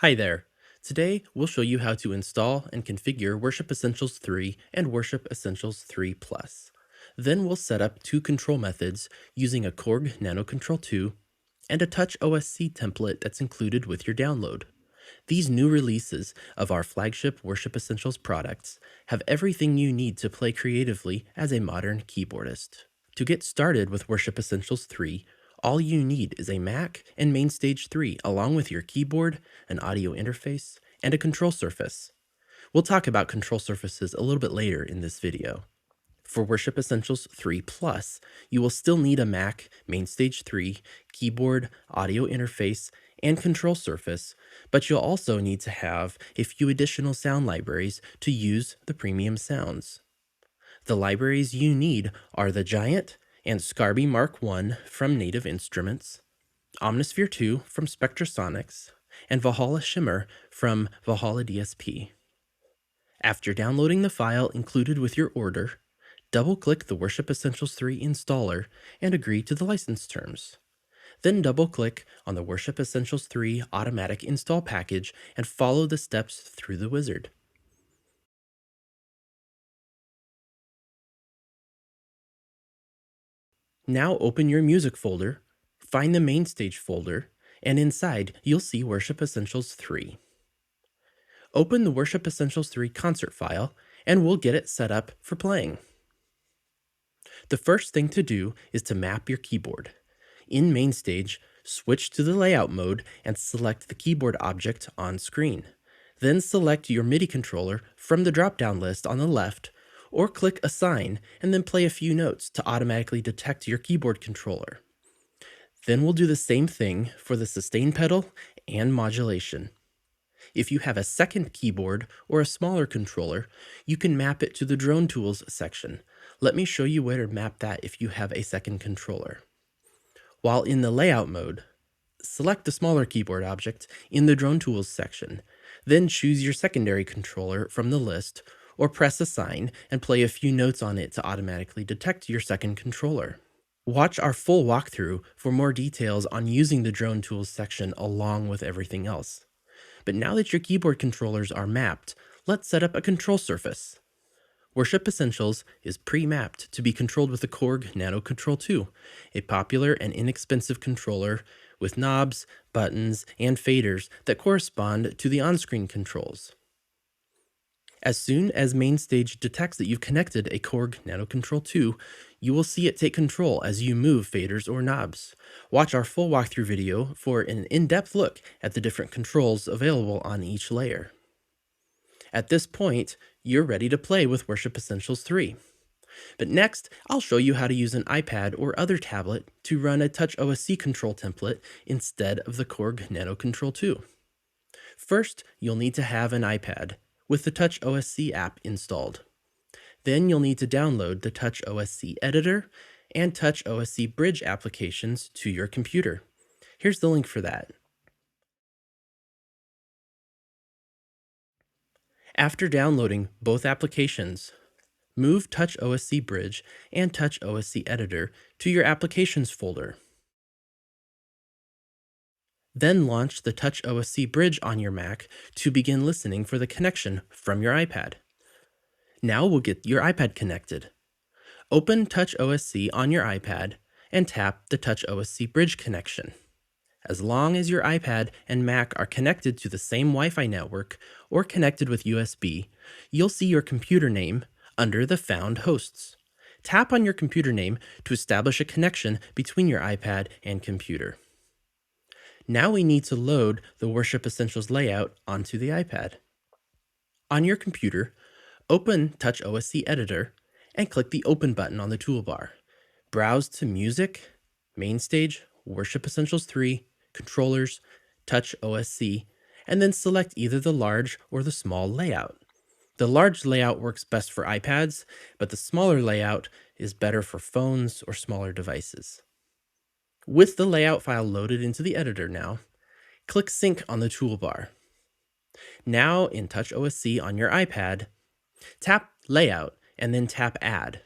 Hi there. Today, we'll show you how to install and configure Worship Essentials 3 and Worship Essentials 3 Plus. Then we'll set up two control methods using a Korg Nanokontrol2 and a Touch OSC template that's included with your download. These new releases of our flagship Worship Essentials products have everything you need to play creatively as a modern keyboardist. To get started with Worship Essentials 3, all you need is a Mac and Mainstage 3 along with your keyboard, an audio interface, and a control surface. We'll talk about control surfaces a little bit later in this video. For Worship Essentials 3 Plus, you will still need a Mac, Mainstage 3, keyboard, audio interface, and control surface, but you'll also need to have a few additional sound libraries to use the premium sounds. The libraries you need are the Giant and Scarby Mark I from Native Instruments, Omnisphere 2 from Spectrasonics, and Valhalla Shimmer from Valhalla DSP. After downloading the file included with your order, double-click the Worship Essentials 3 installer and agree to the license terms. Then double-click on the Worship Essentials 3 automatic install package and follow the steps through the wizard. Now open your music folder, find the Mainstage folder, and inside you'll see Worship Essentials 3. Open the Worship Essentials 3 concert file and we'll get it set up for playing. The first thing to do is to map your keyboard. In Mainstage, switch to the layout mode and select the keyboard object on screen. Then select your MIDI controller from the drop-down list on the left, or click Assign and then play a few notes to automatically detect your keyboard controller. Then we'll do the same thing for the sustain pedal and modulation. If you have a second keyboard or a smaller controller, you can map it to the Drone Tools section. Let me show you where to map that if you have a second controller. While in the layout mode, select the smaller keyboard object in the Drone Tools section. Then choose your secondary controller from the list, or press Assign and play a few notes on it to automatically detect your second controller. Watch our full walkthrough for more details on using the Drone Tools section along with everything else. But now that your keyboard controllers are mapped, let's set up a control surface. Worship Essentials is pre-mapped to be controlled with the Korg Nanokontrol2, a popular and inexpensive controller with knobs, buttons, and faders that correspond to the on-screen controls. As soon as Mainstage detects that you've connected a Korg Nanokontrol2, you will see it take control as you move faders or knobs. Watch our full walkthrough video for an in-depth look at the different controls available on each layer. At this point, you're ready to play with Worship Essentials 3. But next, I'll show you how to use an iPad or other tablet to run a Touch OSC control template instead of the Korg Nanokontrol2. First, you'll need to have an iPad with the Touch OSC app installed. Then you'll need to download the Touch OSC editor and Touch OSC Bridge applications to your computer. Here's the link for that. After downloading both applications, move Touch OSC Bridge and Touch OSC Editor to your Applications folder. Then launch the Touch OSC Bridge on your Mac to begin listening for the connection from your iPad. Now we'll get your iPad connected. Open Touch OSC on your iPad and tap the Touch OSC Bridge connection. As long as your iPad and Mac are connected to the same Wi-Fi network or connected with USB, you'll see your computer name under the Found Hosts. Tap on your computer name to establish a connection between your iPad and computer. Now we need to load the Worship Essentials layout onto the iPad. On your computer, open Touch OSC Editor and click the Open button on the toolbar. Browse to Music, Mainstage, Worship Essentials 3, Controllers, Touch OSC, and then select either the large or the small layout. The large layout works best for iPads, but the smaller layout is better for phones or smaller devices. With the layout file loaded into the editor now, click Sync on the toolbar. Now in Touch OSC on your iPad, tap Layout and then tap Add.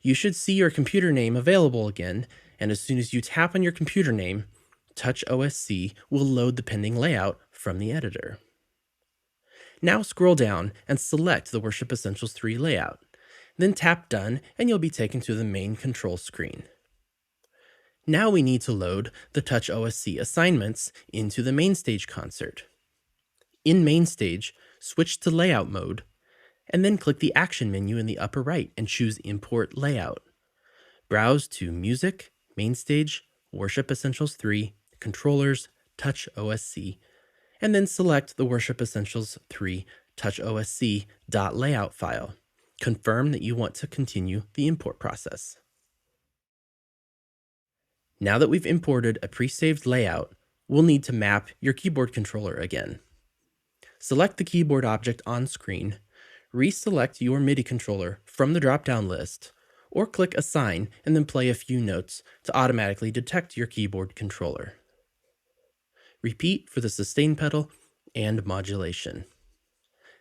You should see your computer name available again, and as soon as you tap on your computer name, Touch OSC will load the pending layout from the editor. Now scroll down and select the Worship Essentials 3 layout. Then tap Done and you'll be taken to the main control screen. Now we need to load the Touch OSC assignments into the Mainstage concert. In Mainstage, switch to Layout mode, and then click the Action menu in the upper right and choose Import Layout. Browse to Music, Mainstage, Worship Essentials 3, Controllers, Touch OSC, and then select the Worship Essentials 3 Touch OSC.layout file. Confirm that you want to continue the import process. Now that we've imported a pre-saved layout, we'll need to map your keyboard controller again. Select the keyboard object on screen, reselect your MIDI controller from the drop-down list, or click Assign and then play a few notes to automatically detect your keyboard controller. Repeat for the sustain pedal and modulation.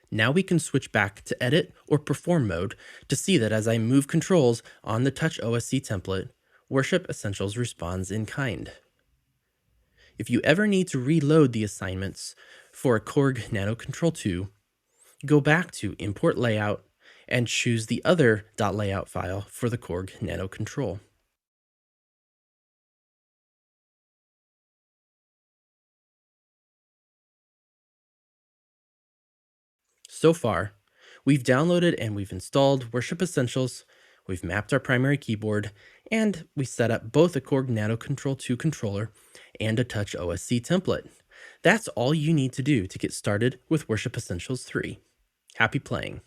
Now we can switch back to Edit or Perform mode to see that as I move controls on the Touch OSC template, Worship Essentials responds in kind. If you ever need to reload the assignments for a Korg Nanokontrol2, go back to Import Layout and choose the other .layout file for the Korg Nanokontrol. So far, we've downloaded and we've installed Worship Essentials, we've mapped our primary keyboard, and we set up both a Korg Nanokontrol2 controller and a Touch OSC template. That's all you need to do to get started with Worship Essentials 3. Happy playing!